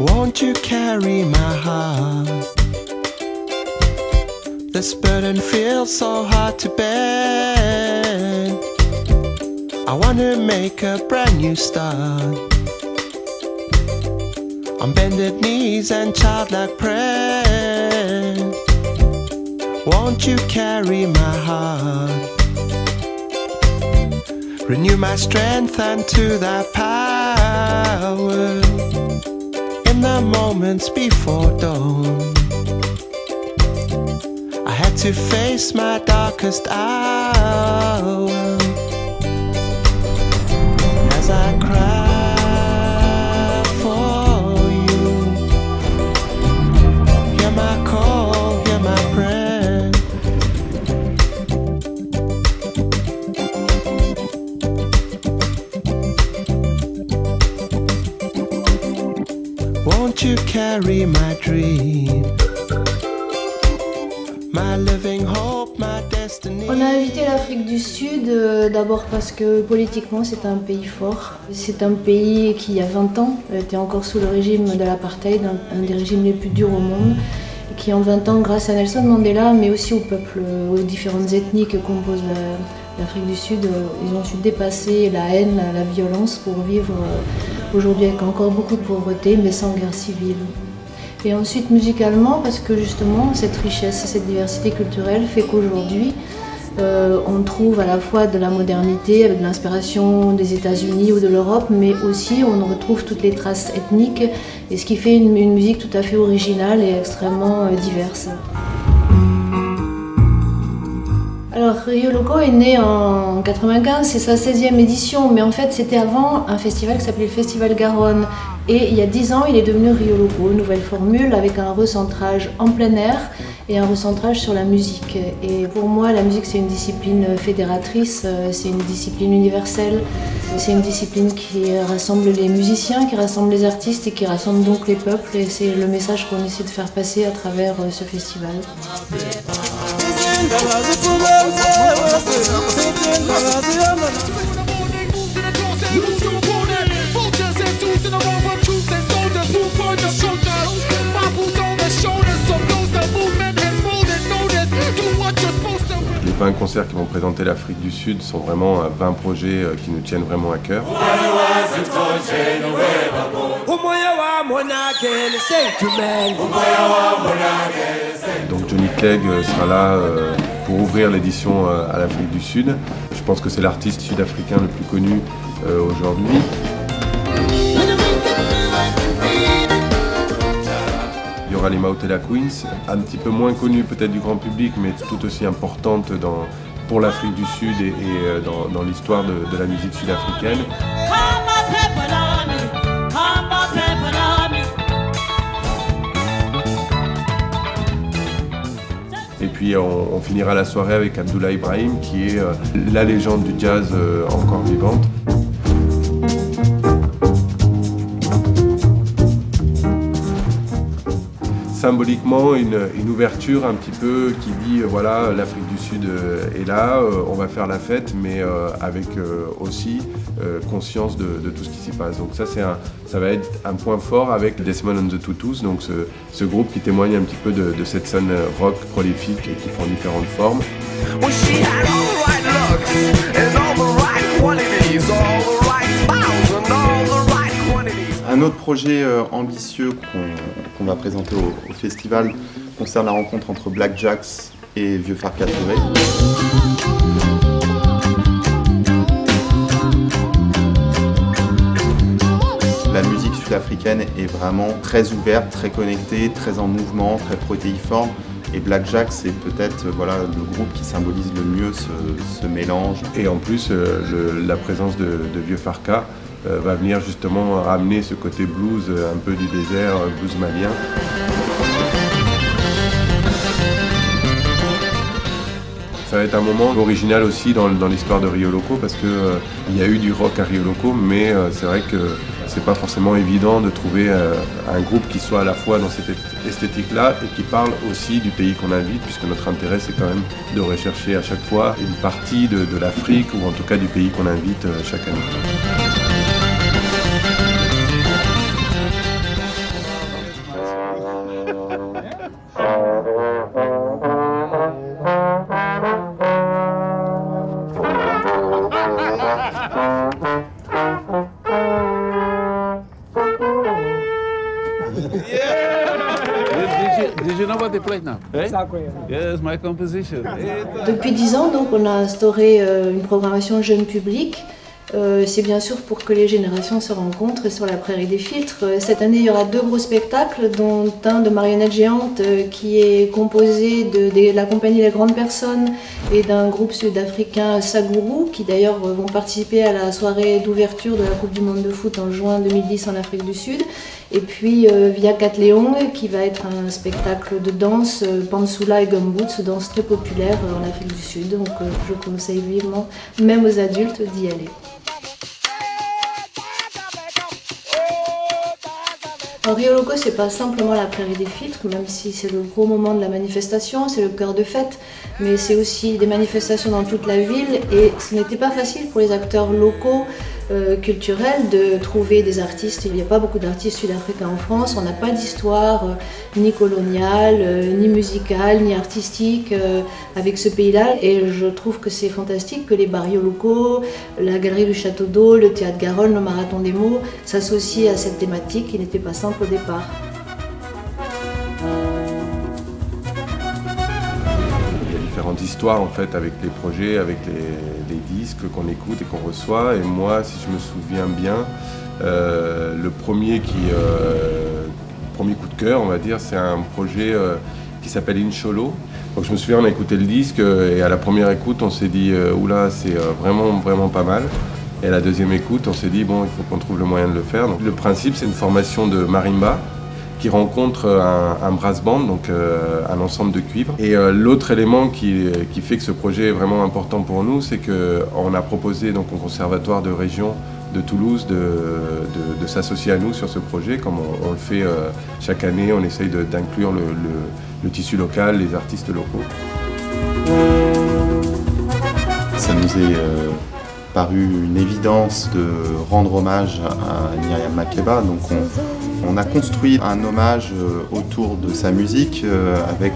Won't you carry my heart? This burden feels so hard to bear. I wanna make a brand new start. On bended knees and childlike prayer. Won't you carry my heart? Renew my strength unto thy power. In the moments before dawn, I had to face my darkest hour. As I cry for you, hear my call, hear my prayer. Won't you carry my dream? My living hope, my destiny. On a invité l'Afrique du Sud d'abord parce que politiquement c'est un pays fort. C'est un pays qui il y a 20 ans était encore sous le régime de l'apartheid, un des régimes les plus durs au monde, et qui en 20 ans, grâce à Nelson Mandela, mais aussi aux peuples, aux différentes ethnies que compose l'Afrique du Sud, ils ont su dépasser la haine, la violence pour vivre aujourd'hui avec encore beaucoup de pauvreté mais sans guerre civile. Et ensuite musicalement, parce que justement cette richesse et cette diversité culturelle fait qu'aujourd'hui on trouve à la fois de la modernité avec de l'inspiration des États-Unis ou de l'Europe, mais aussi on retrouve toutes les traces ethniques, et ce qui fait une musique tout à fait originale et extrêmement diverse. Alors Rio Loco est né en 95, c'est sa 16e édition, mais en fait c'était avant un festival qui s'appelait le Festival Garonne. Et il y a 10 ans, il est devenu Rio Loco, une nouvelle formule avec un recentrage en plein air et un recentrage sur la musique. Et pour moi, la musique c'est une discipline fédératrice, c'est une discipline universelle, c'est une discipline qui rassemble les musiciens, qui rassemble les artistes et qui rassemble donc les peuples. Et c'est le message qu'on essaie de faire passer à travers ce festival. Les 20 concerts qui vont présenter l'Afrique du Sud sont vraiment 20 projets qui nous tiennent vraiment à cœur. Donc Johnny Clegg sera là pour ouvrir l'édition à l'Afrique du Sud. Je pense que c'est l'artiste sud-africain le plus connu aujourd'hui. Il y aura les Mautela Queens, un petit peu moins connues peut-être du grand public, mais tout aussi importante pour l'Afrique du Sud et dans l'histoire de la musique sud-africaine. Et puis on finira la soirée avec Abdoulaye Ibrahim, qui est la légende du jazz encore vivante. Symboliquement une ouverture un petit peu qui dit voilà, l'Afrique du Sud est là, on va faire la fête, mais avec aussi conscience de tout ce qui s'y passe. Donc ça va être un point fort avec Desmond and the Tutus, donc ce groupe qui témoigne un petit peu de cette scène rock prolifique et qui prend différentes formes. Un autre projet ambitieux qu'on va présenter au festival concerne la rencontre entre Black Jacks et Vieux Farka Touré. La musique sud-africaine est vraiment très ouverte, très connectée, très en mouvement, très protéiforme. Et Black Jacks, c'est peut-être voilà, le groupe qui symbolise le mieux ce mélange. Et en plus, la présence de Vieux Farka va venir justement ramener ce côté blues un peu du désert, blues malien. Ça va être un moment original aussi dans l'histoire de Rio Loco, parce qu'il y a eu du rock à Rio Loco, mais c'est vrai que c'est pas forcément évident de trouver un groupe qui soit à la fois dans cette esthétique-là et qui parle aussi du pays qu'on invite, puisque notre intérêt c'est quand même de rechercher à chaque fois une partie de l'Afrique, ou en tout cas du pays qu'on invite chaque année. Yeah, it's my composition. Depuis 10 ans, donc, on a instauré une programmation jeune public. C'est bien sûr pour que les générations se rencontrent sur la prairie des filtres. Cette année, il y aura 2 gros spectacles, dont un de marionnettes géantes qui est composé de la compagnie Les Grandes Personnes et d'un groupe sud-africain Saguru, qui d'ailleurs vont participer à la soirée d'ouverture de la Coupe du Monde de foot en juin 2010 en Afrique du Sud. Et puis Via Katleong, qui va être un spectacle de danse, Pansula et Gumboots, danse très populaire en Afrique du Sud. Donc je conseille vivement, même aux adultes, d'y aller. Rio Loco, c'est pas simplement la prairie des filtres, même si c'est le gros moment de la manifestation, c'est le cœur de fête, mais c'est aussi des manifestations dans toute la ville et ce n'était pas facile pour les acteurs locaux culturels de trouver des artistes. Il n'y a pas beaucoup d'artistes sud-africains en France, on n'a pas d'histoire ni coloniale, ni musicale, ni artistique avec ce pays-là et je trouve que c'est fantastique que les bars Rio Loco, la galerie du Château d'Eau, le théâtre Garonne, le marathon des mots s'associent à cette thématique qui n'était pas simple au départ. Il y a différentes histoires en fait avec les projets, avec les disques qu'on écoute et qu'on reçoit. Et moi, si je me souviens bien, le premier coup de cœur, on va dire, c'est un projet qui s'appelle Incholo. Donc je me souviens, on a écouté le disque et à la première écoute, on s'est dit oula, c'est vraiment pas mal. Et à la deuxième écoute, on s'est dit bon, il faut qu'on trouve le moyen de le faire. Donc, le principe, c'est une formation de marimba qui rencontre un brass band, donc un ensemble de cuivre. Et l'autre élément qui fait que ce projet est vraiment important pour nous, c'est qu'on a proposé donc, au Conservatoire de région de Toulouse de s'associer à nous sur ce projet. Comme on le fait chaque année, on essaye d'inclure le tissu local, les artistes locaux. Ça nous est paru une évidence de rendre hommage à Myriam Makeba. Donc on a construit un hommage autour de sa musique avec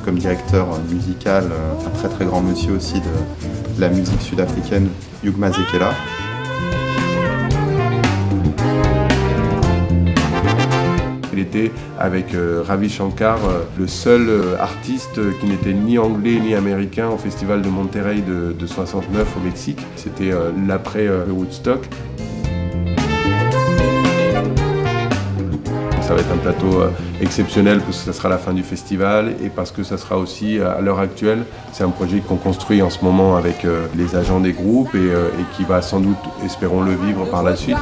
comme directeur musical un très grand monsieur aussi de la musique sud-africaine, Hugh Masekela. Il était avec Ravi Shankar, le seul artiste qui n'était ni anglais ni américain au festival de Monterrey de 69 au Mexique. C'était l'après Woodstock. Ça va être un plateau exceptionnel parce que ça sera la fin du festival et parce que ça sera aussi, à l'heure actuelle, c'est un projet qu'on construit en ce moment avec les agents des groupes et qui va sans doute, espérons-le, vivre par la suite.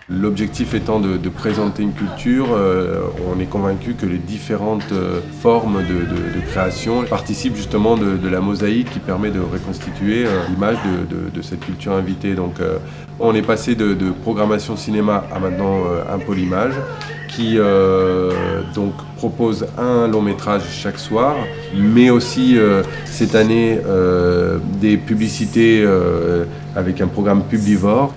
L'objectif étant de présenter une culture, on est convaincu que les différentes formes de création participent justement de la mosaïque qui permet de reconstituer l'image de cette culture invitée. Donc on est passé de programmation cinéma à maintenant un pôle image qui donc propose un long métrage chaque soir, mais aussi cette année des publicités avec un programme Publivore.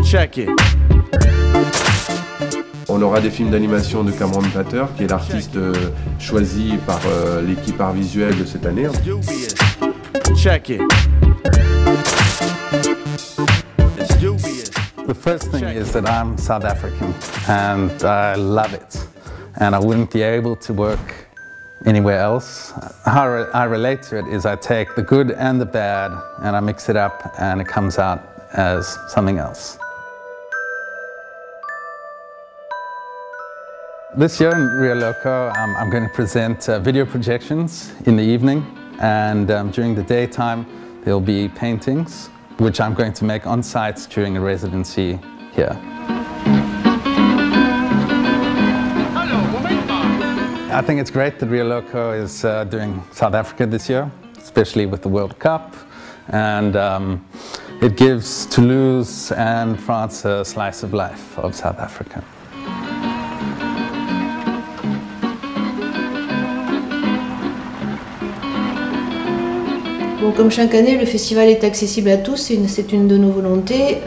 Check it. On aura des films d'animation de Cameron Pater, qui est l'artiste choisi par l'équipe art visuel de cette année. Check it. The first thing is that I'm South African and I love it and I wouldn't be able to work anywhere else. How I relate to it is I take the good and the bad and I mix it up and it comes out as something else. This year in Rio Loco, I'm going to present video projections in the evening and during the daytime there'll be paintings which I'm going to make on site during a residency here. I think it's great that Rio Loco is doing South Africa this year, especially with the World Cup. And it gives Toulouse and France a slice of life of South Africa. Bon, comme chaque année, le festival est accessible à tous, c'est une de nos volontés.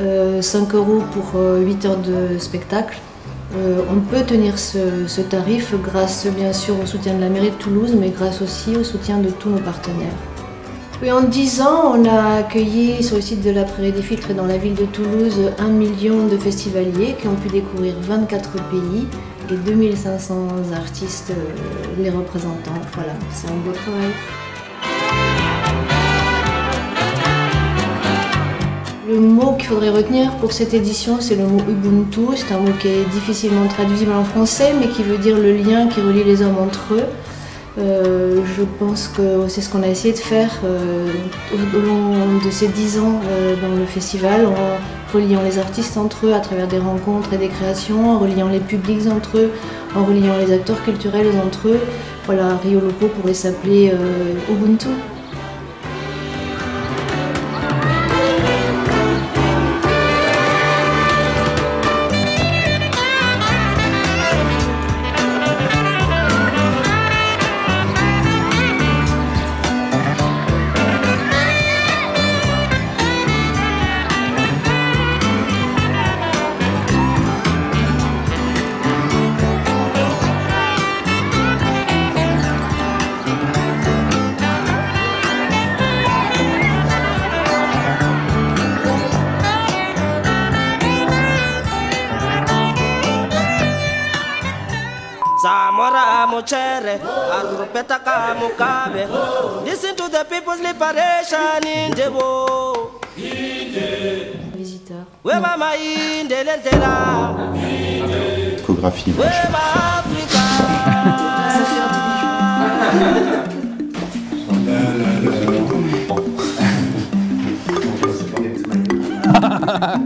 5 € pour 8 heures de spectacle. On peut tenir ce tarif grâce bien sûr au soutien de la mairie de Toulouse, mais grâce aussi au soutien de tous nos partenaires. Et en 10 ans, on a accueilli sur le site de la Prairie des Filtres et dans la ville de Toulouse 1 million de festivaliers qui ont pu découvrir 24 pays et 2500 artistes les représentant. Voilà, c'est un beau travail. Le mot qu'il faudrait retenir pour cette édition, c'est le mot Ubuntu. C'est un mot qui est difficilement traduisible en français, mais qui veut dire le lien qui relie les hommes entre eux. Je pense que c'est ce qu'on a essayé de faire au long de ces 10 ans dans le festival, en reliant les artistes entre eux à travers des rencontres et des créations, en reliant les publics entre eux, en reliant les acteurs culturels entre eux. Voilà, Rio Loco pourrait s'appeler Ubuntu. Samora Mochere, Arupeta Kamukabe. Listen to the people's liberation in Debo. Visiteur. We mama in Delentela. Échographie. We Africa.